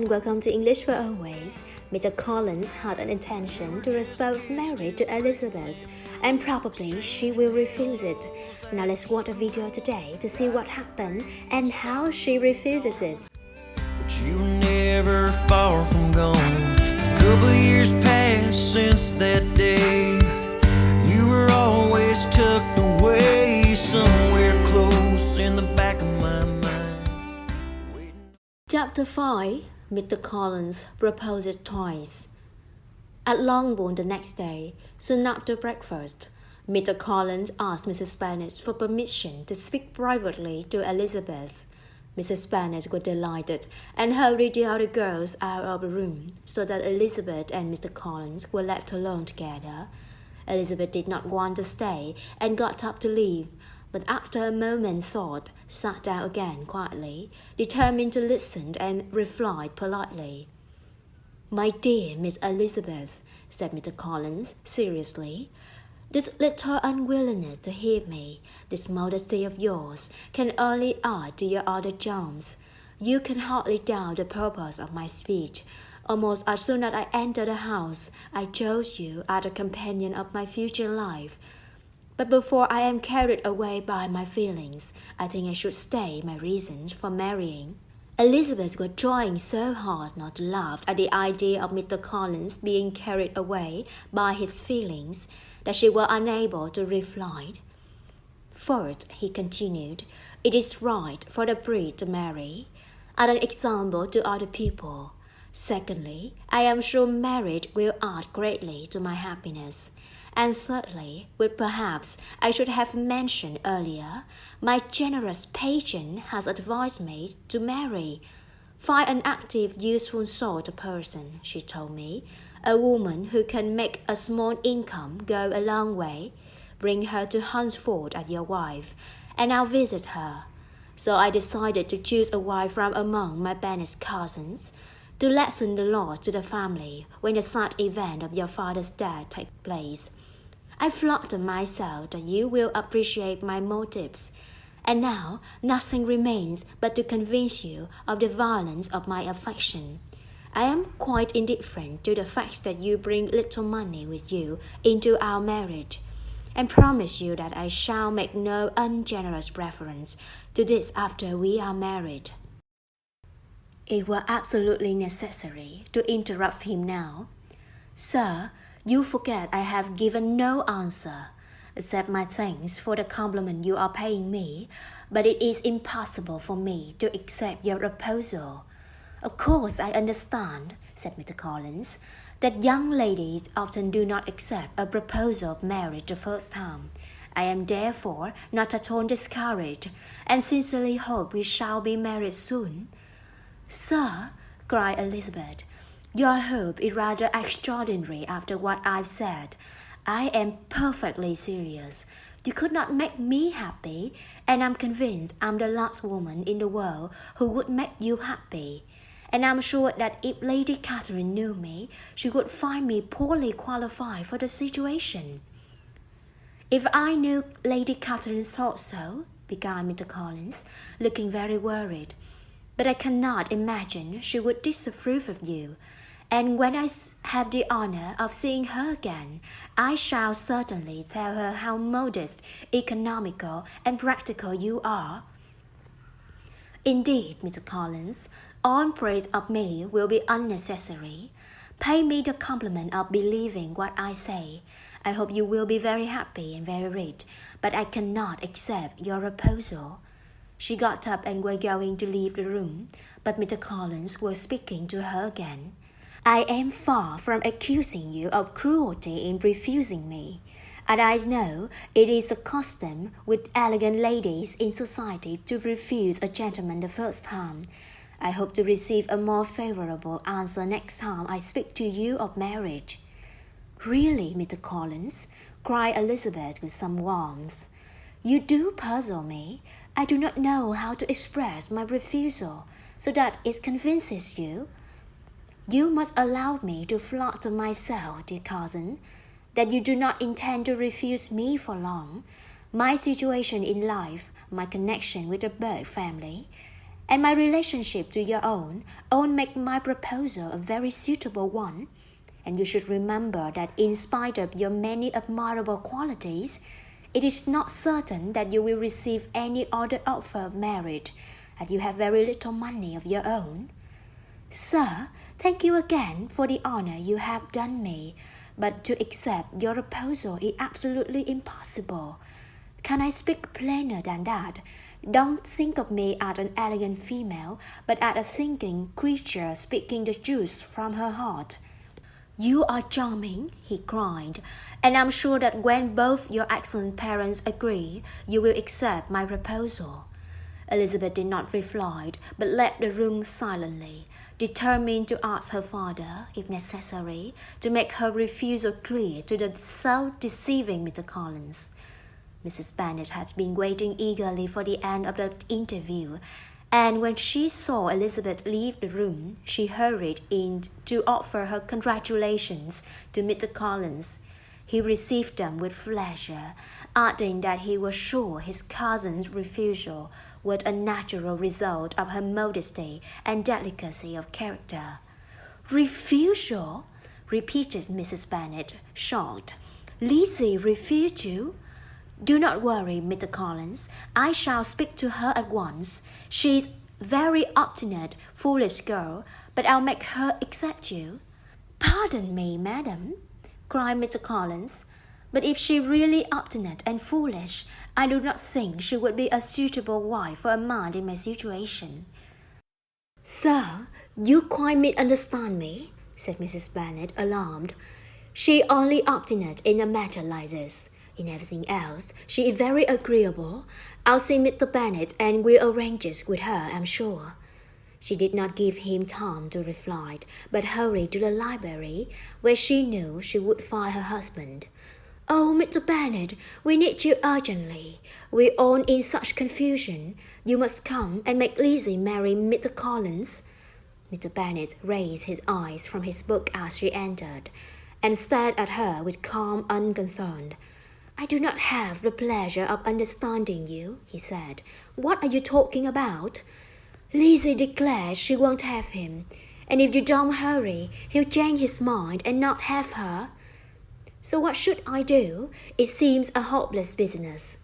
and welcome to English for Always. Mr. Collins had an intention to ask both Mary to Elizabeth, and probably she will refuse it. Now let's watch a video today to see what happened and how she refuses it. But you were never far from gone. A couple years passed since that day. You were always tucked away somewhere close in the back of my mind. Chapter 5. Mr. Collins proposes twice. At Longbourn the next day, soon after breakfast, Mr. Collins asked Mrs. Bennet for permission to speak privately to Elizabeth. Mrs. Bennet was delighted and hurried the other girls out of the room so that Elizabeth and Mr. Collins were left alone together. Elizabeth did not want to stay and got up to leave, but after a moment's thought, sat down again quietly, determined to listen and replied politely. "My dear Miss Elizabeth," said Mr. Collins seriously, "this little unwillingness to hear me, this modesty of yours, can only add to your other charms. You can hardly doubt the purpose of my speech. Almost as soon as I entered the house, I chose you as a companion of my future life. But before I am carried away by my feelings, I think I should state my reasons for marrying." Elizabeth was trying so hard not to laugh at the idea of Mr. Collins being carried away by his feelings that she was unable to reply. "First," he continued, "it is right for the bride to marry, as an example to other people. Secondly, I am sure marriage will add greatly to my happiness. And thirdly, which perhaps I should have mentioned earlier, my generous patron has advised me to marry. Find an active, useful sort of person, she told me, a woman who can make a small income go a long way. Bring her to Hunsford as your wife, and I'll visit her. So I decided to choose a wife from among my Bennet cousins, to lessen the loss to the family when the sad event of your father's death takes place. I flatter myself that you will appreciate my motives, and now nothing remains but to convince you of the violence of my affection. I am quite indifferent to the fact that you bring little money with you into our marriage, and promise you that I shall make no ungenerous reference to this after we are married." It was absolutely necessary to interrupt him now. "Sir, you forget I have given no answer. Accept my thanks for the compliment you are paying me, but it is impossible for me to accept your proposal." "Of course I understand," said Mr. Collins, "that young ladies often do not accept a proposal of marriage the first time. I am therefore not at all discouraged, and sincerely hope we shall be married soon." "Sir," cried Elizabeth, "your hope is rather extraordinary after what I've said. I am perfectly serious. You could not make me happy, and I'm convinced I'm the last woman in the world who would make you happy. And I'm sure that if Lady Catherine knew me, she would find me poorly qualified for the situation." "If I knew Lady Catherine thought so," began Mr. Collins, looking very worried, "but I cannot imagine she would disapprove of you. And when I have the honor of seeing her again, I shall certainly tell her how modest, economical, and practical you are." "Indeed, Mr. Collins, all praise of me will be unnecessary. Pay me the compliment of believing what I say. I hope you will be very happy and very rich, but I cannot accept your proposal." She got up and was going to leave the room, but Mr. Collins was speaking to her again. "I am far from accusing you of cruelty in refusing me, and I know it is the custom with elegant ladies in society to refuse a gentleman the first time. I hope to receive a more favorable answer next time I speak to you of marriage." "Really, Mr. Collins," cried Elizabeth with some warmth, "you do puzzle me. I do not know how to express my refusal so that it convinces you. You must allow me to flatter myself, dear cousin, that you do not intend to refuse me for long. My situation in life, my connection with the Bow family, and my relationship to your own make my proposal a very suitable one. And you should remember that in spite of your many admirable qualities, it is not certain that you will receive any other offer of marriage, as you have very little money of your own. Sir, thank you again for the honor you have done me, but to accept your proposal is absolutely impossible. Can I speak plainer than that? Don't think of me as an elegant female, but as a thinking creature speaking the truth from her heart. You are charming, he cried, and I'm sure that when both your excellent parents agree, you will accept my proposal. Elizabeth did not reply, but left the room silently, determined to ask her father, if necessary, to make her refusal clear to the self-deceiving Mr. Collins. Mrs. Bennet had been waiting eagerly for the end of the interview, and when she saw Elizabeth leave the room, she hurried in to offer her congratulations to Mr. Collins. He received them with pleasure, adding that he was sure his cousin's refusal was a natural result of her modesty and delicacy of character. Refusal? Repeated Mrs. Bennet, shocked. Lizzie refused you? Do not worry, Mr. Collins. I shall speak to her at once. She is very obstinate, foolish girl, but I'll make her accept you. Pardon me, madam, cried Mr. Collins, but if she really obstinate and foolish, I do not think she would be a suitable wife for a man in my situation. Sir, you quite misunderstand me, said Mrs. Bennet, alarmed. She only obstinate in a matter like this. In everything else, she is very agreeable. I'll see Mr. Bennet and will arrange it with her, I'm sure. She did not give him time to reply, but hurried to the library, where she knew she would find her husband. Oh, Mr. Bennet, we need you urgently. We're all in such confusion. You must come and make Lizzie marry Mr. Collins. Mr. Bennet raised his eyes from his book as she entered, and stared at her with calm unconcern. I do not have the pleasure of understanding you, he said. What are you talking about? Lizzie declares she won't have him, and if you don't hurry, he'll change his mind and not have her. So what should I do? It seems a hopeless business.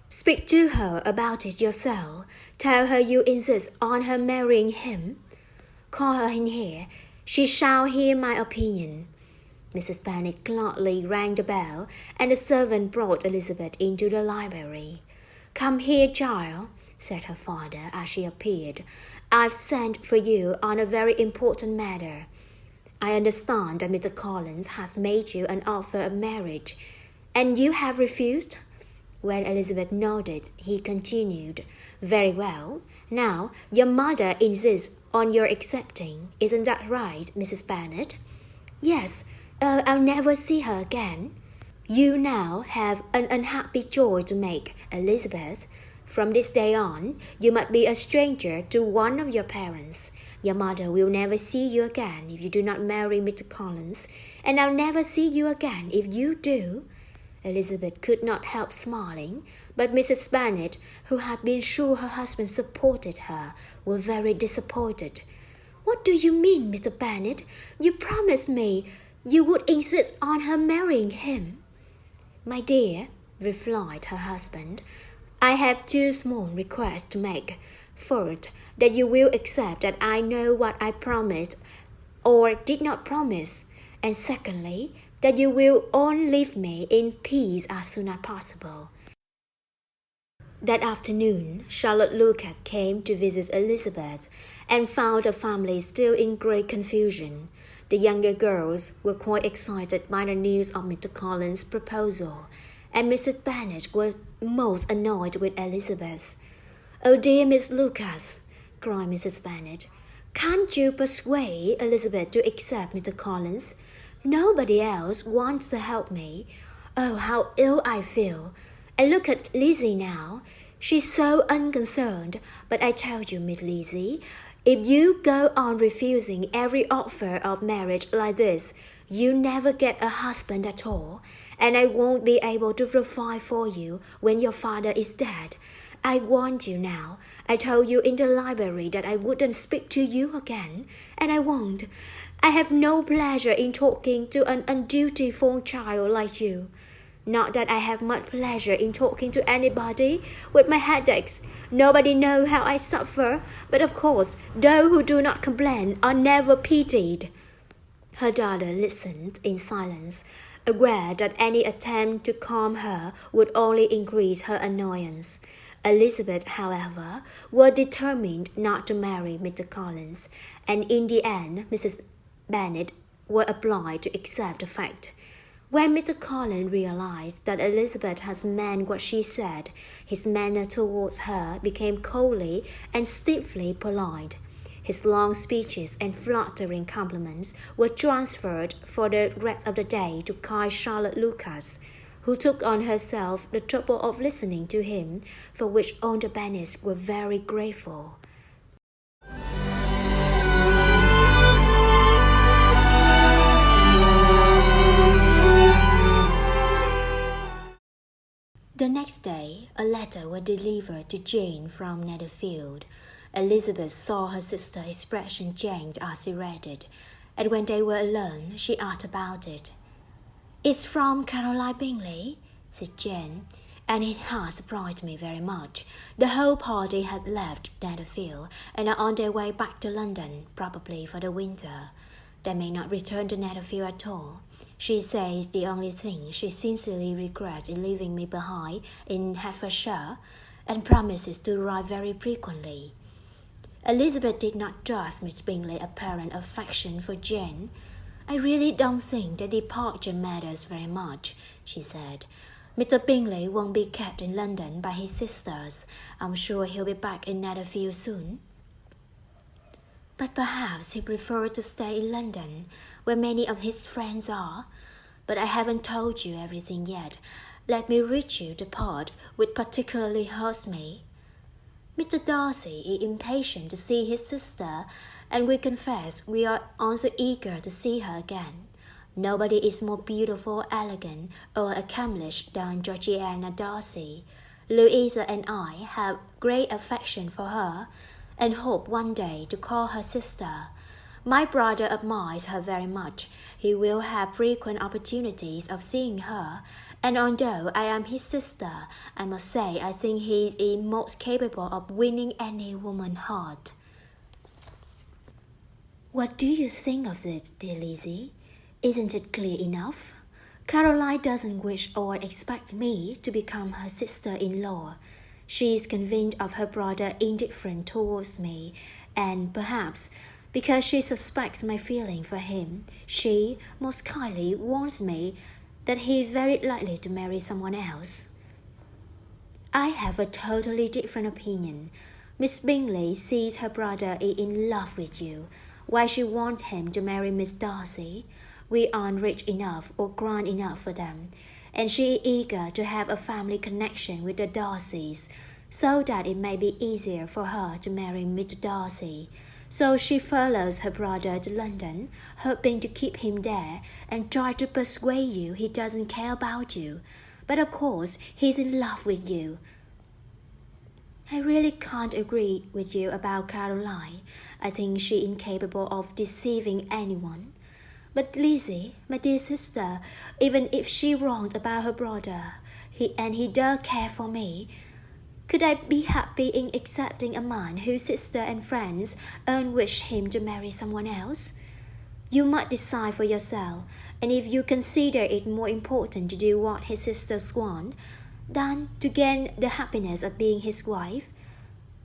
Speak to her about it yourself. Tell her you insist on her marrying him. Call her in here. She shall hear my opinion. Mrs. Bennet gladly rang the bell, and the servant brought Elizabeth into the library. Come here, child, said her father as she appeared. I've sent for you on a very important matter. I understand that Mr. Collins has made you an offer of marriage, and you have refused? When Elizabeth nodded, he continued, Very well. Now, your mother insists on your accepting. Isn't that right, Mrs. Bennet? Yes. I'll never see her again. You now have an unhappy choice to make, Elizabeth. From this day on, you must be a stranger to one of your parents. Your mother will never see you again if you do not marry Mr. Collins, and I'll never see you again if you do. Elizabeth could not help smiling, but Mrs. Bennet, who had been sure her husband supported her, was very disappointed. What do you mean, Mr. Bennet? You promised me you would insist on her marrying him. My dear, replied her husband, I have two small requests to make. First, that you will accept that I know what I promised or did not promise, and secondly, that you will all leave me in peace as soon as possible. That afternoon, Charlotte Lucat came to visit Elizabeth and found the family still in great confusion. The younger girls were quite excited by the news of Mr. Collins' proposal, and Mrs. Bennet was most annoyed with Elizabeth. Oh dear Miss Lucas, cried Mrs. Bennet, can't you persuade Elizabeth to accept Mr. Collins? Nobody else wants to help me. Oh, how ill I feel. And look at Lizzie now. She's so unconcerned. But I tell you, Miss Lizzie, if you go on refusing every offer of marriage like this, you never get a husband at all, and I won't be able to provide for you when your father is dead. I warned you now. I told you in the library that I wouldn't speak to you again, and I won't. I have no pleasure in talking to an undutiful child like you. Not that I have much pleasure in talking to anybody with my headaches. Nobody knows how I suffer, but of course, those who do not complain are never pitied." Her daughter listened in silence, aware that any attempt to calm her would only increase her annoyance. Elizabeth, however, was determined not to marry Mr. Collins, and in the end Mrs. Bennet was obliged to accept the fact. When Mr. Collins realized that Elizabeth had meant what she said, his manner towards her became coldly and stiffly polite. His long speeches and flattering compliments were transferred for the rest of the day to kind Charlotte Lucas, who took on herself the trouble of listening to him, for which all the Bennets were very grateful. The next day, a letter was delivered to Jane from Netherfield. Elizabeth saw her sister's expression change as she read it, and when they were alone, she asked about it. "It's from Caroline Bingley," said Jane, "and it has surprised me very much. The whole party have left Netherfield and are on their way back to London, probably for the winter. They may not return to Netherfield at all. She says the only thing she sincerely regrets is leaving me behind in Hertfordshire, and promises to write very frequently." Elizabeth did not trust Miss Bingley's apparent affection for Jane. "I really don't think the departure matters very much," she said. "Mr. Bingley won't be kept in London by his sisters. I'm sure he'll be back in Netherfield soon." "But perhaps he prefers to stay in London, where many of his friends are. But I haven't told you everything yet. Let me read you the part which particularly hurts me. Mr. Darcy is impatient to see his sister, and we confess we are also eager to see her again. Nobody is more beautiful, elegant, or accomplished than Georgiana Darcy. Louisa and I have great affection for her, and hope one day to call her sister. My brother admires her very much. He will have frequent opportunities of seeing her, and although I am his sister, I must say I think he is most capable of winning any woman's heart." "What do you think of this, dear Lizzie? Isn't it clear enough? Caroline doesn't wish or expect me to become her sister-in-law. She is convinced of her brother's indifference towards me, and perhaps because she suspects my feeling for him, she most kindly warns me that he is very likely to marry someone else. I have a totally different opinion. Miss Bingley sees her brother is in love with you. Why she wants him to marry Miss Darcy? We aren't rich enough or grand enough for them, and she is eager to have a family connection with the Darcys, so that it may be easier for her to marry Mr. Darcy. So she follows her brother to London, hoping to keep him there, and try to persuade you he doesn't care about you. But of course he's in love with you. I really can't agree with you about Caroline. I think she is incapable of deceiving anyone. But Lizzie, my dear sister, even if she wronged about her brother, he does care for me, could I be happy in accepting a man whose sister and friends wish him to marry someone else? You must decide for yourself, and if you consider it more important to do what his sisters want than to gain the happiness of being his wife,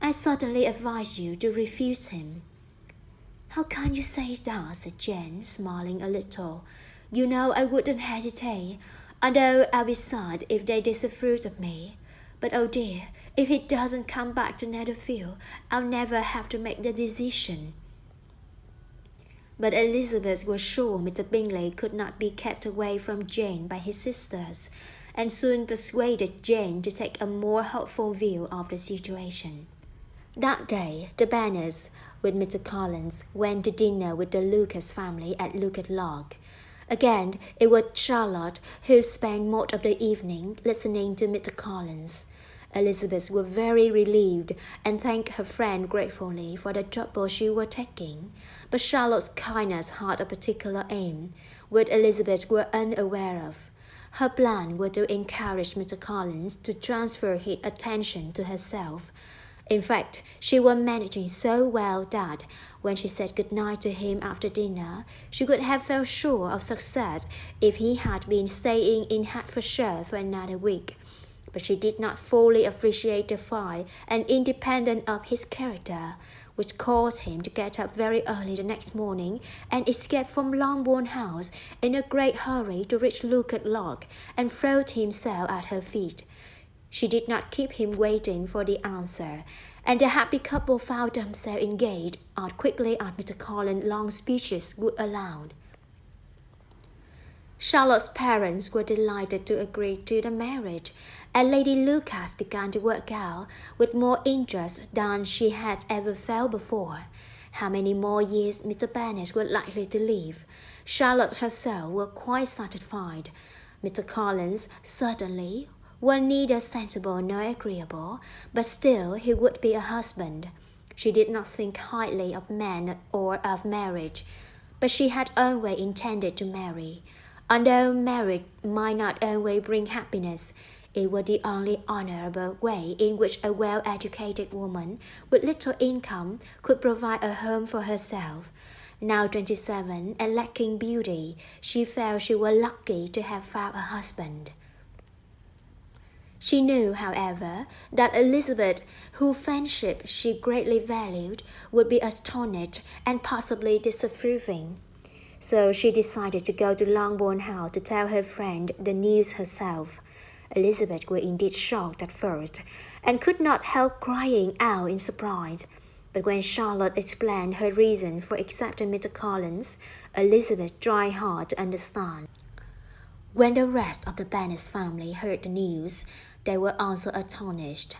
I certainly advise you to refuse him." "How can you say that?" said Jane, smiling a little. "You know I wouldn't hesitate, although I'll be sad if they disapprove of me. But oh dear, if he doesn't come back to Netherfield, I'll never have to make the decision." But Elizabeth was sure Mr. Bingley could not be kept away from Jane by his sisters, and soon persuaded Jane to take a more hopeful view of the situation. That day, the Bennets, with Mr. Collins, went to dinner with the Lucas family at Lucas Lodge. Again, it was Charlotte who spent most of the evening listening to Mr. Collins. Elizabeth was very relieved and thanked her friend gratefully for the trouble she was taking. But Charlotte's kindness had a particular aim, which Elizabeth was unaware of. Her plan was to encourage Mr. Collins to transfer his attention to herself. In fact, she was managing so well that, when she said good night to him after dinner, she could have felt sure of success if he had been staying in Hertfordshire for another week. But she did not fully appreciate the fine and independence of his character, which caused him to get up very early the next morning and escape from Longbourn House in a great hurry to reach Lucas Lock and throw himself at her feet. She did not keep him waiting for the answer, and the happy couple found themselves engaged as quickly as Mr. Collins's long speeches would allow. Charlotte's parents were delighted to agree to the marriage, and Lady Lucas began to work out with more interest than she had ever felt before how many more years Mr. Bennet was likely to live. Charlotte herself was quite satisfied. Mr. Collins certainly was neither sensible nor agreeable, but still he would be a husband. She did not think highly of men or of marriage, but she had always intended to marry. Although marriage might not always bring happiness, it was the only honorable way in which a well-educated woman with little income could provide a home for herself. Now 27 and lacking beauty, she felt she was lucky to have found a husband. She knew, however, that Elizabeth, whose friendship she greatly valued, would be astonished and possibly disapproving. So she decided to go to Longbourn House to tell her friend the news herself. Elizabeth was indeed shocked at first, and could not help crying out in surprise. But when Charlotte explained her reason for accepting Mr. Collins, Elizabeth tried hard to understand. When the rest of the Bennet family heard the news, they were also astonished.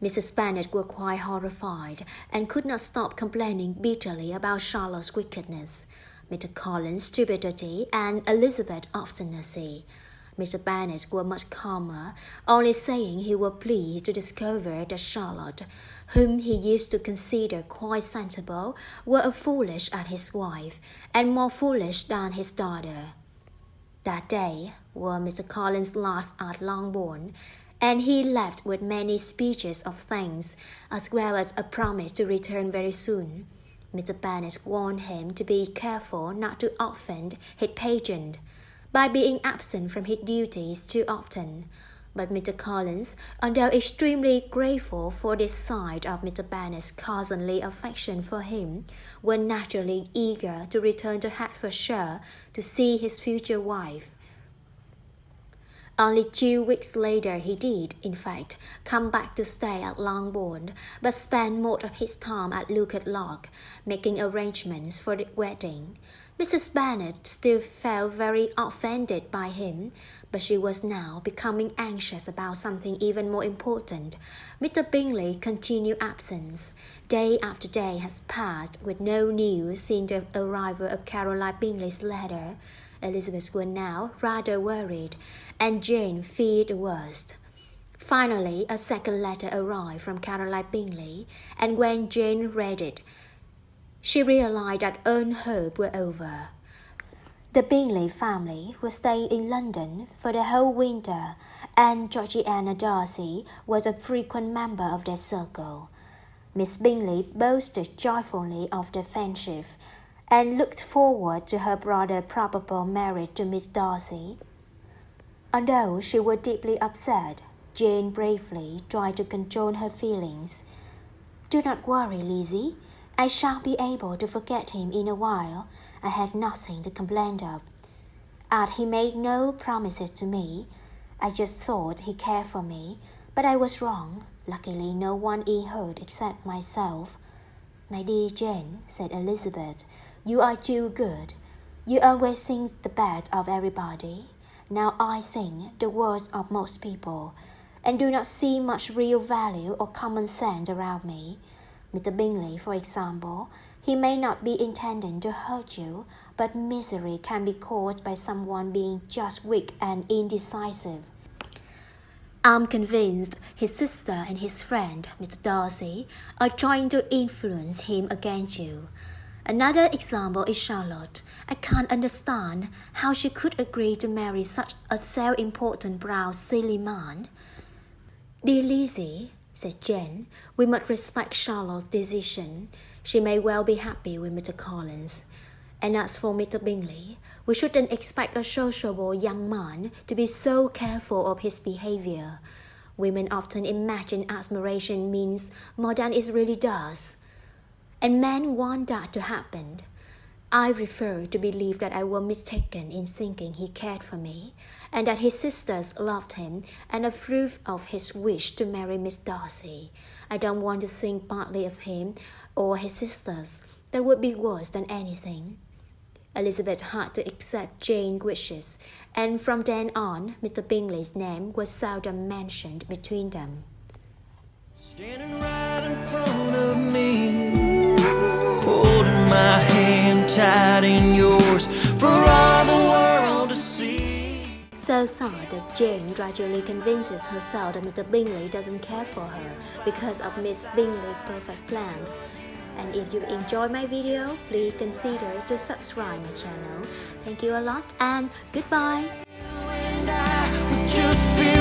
Mrs. Bennet was quite horrified, and could not stop complaining bitterly about Charlotte's wickedness, Mr. Collins' stupidity, and Elizabeth's obstinacy. Mr. Bennet was much calmer, only saying he was pleased to discover that Charlotte, whom he used to consider quite sensible, was as foolish as his wife, and more foolish than his daughter. That day was Mr. Collins' last at Longbourn, and he left with many speeches of thanks, as well as a promise to return very soon. Mr. Bennet warned him to be careful not to offend his patron by being absent from his duties too often. But Mr. Collins, although extremely grateful for this side of Mr. Bennet's cousinly affection for him, was naturally eager to return to Hertfordshire to see his future wife. Only 2 weeks later he did, in fact, come back to stay at Longbourn, but spent most of his time at Lucas Lock, making arrangements for the wedding. Mrs. Bennet still felt very offended by him, but she was now becoming anxious about something even more important. Mr. Bingley continued absent. Day after day has passed with no news since the arrival of Caroline Bingley's letter. Elizabeth was now rather worried, and Jane feared the worst. Finally, a second letter arrived from Caroline Bingley, and when Jane read it, she realized that all hope was over. The Bingley family was staying in London for the whole winter, and Georgiana Darcy was a frequent member of their circle. Miss Bingley boasted joyfully of their friendship, and looked forward to her brother's probable marriage to Miss Darcy. Although she was deeply upset, Jane bravely tried to control her feelings. "Do not worry, Lizzie. I shall be able to forget him in a while. I have nothing to complain of. As he made no promises to me, I just thought he cared for me, but I was wrong. Luckily no one is hurt except myself." "My dear Jane," said Elizabeth, "you are too good. You always think the best of everybody. Now I think the worst of most people, and do not see much real value or common sense around me. Mr. Bingley, for example, he may not be intending to hurt you, but misery can be caused by someone being just weak and indecisive. I'm convinced his sister and his friend, Mr. Darcy, are trying to influence him against you. Another example is Charlotte. I can't understand how she could agree to marry such a self-important, proud, silly man. Dear Lizzie, said Jane, we must respect Charlotte's decision. She may well be happy with Mr. Collins. And as for Mr. Bingley, we shouldn't expect a sociable young man to be so careful of his behavior. Women often imagine admiration means more than it really does. And men want that to happen. I prefer to believe that I was mistaken in thinking he cared for me, and that his sisters loved him and approved of his wish to marry Miss Darcy. I don't want to think badly of him or his sisters. That would be worse than anything. Elizabeth had to accept Jane's wishes, and from then on, Mr. Bingley's name was seldom mentioned between them. Standing right in front of me, holding my hand tight in yours for all the world to see. So sad that Jane gradually convinces herself that Mr. Bingley doesn't care for her because of Miss Bingley's perfect plan. And if you enjoyed my video, please consider to subscribe my channel. Thank you a lot and goodbye. You and I would just feel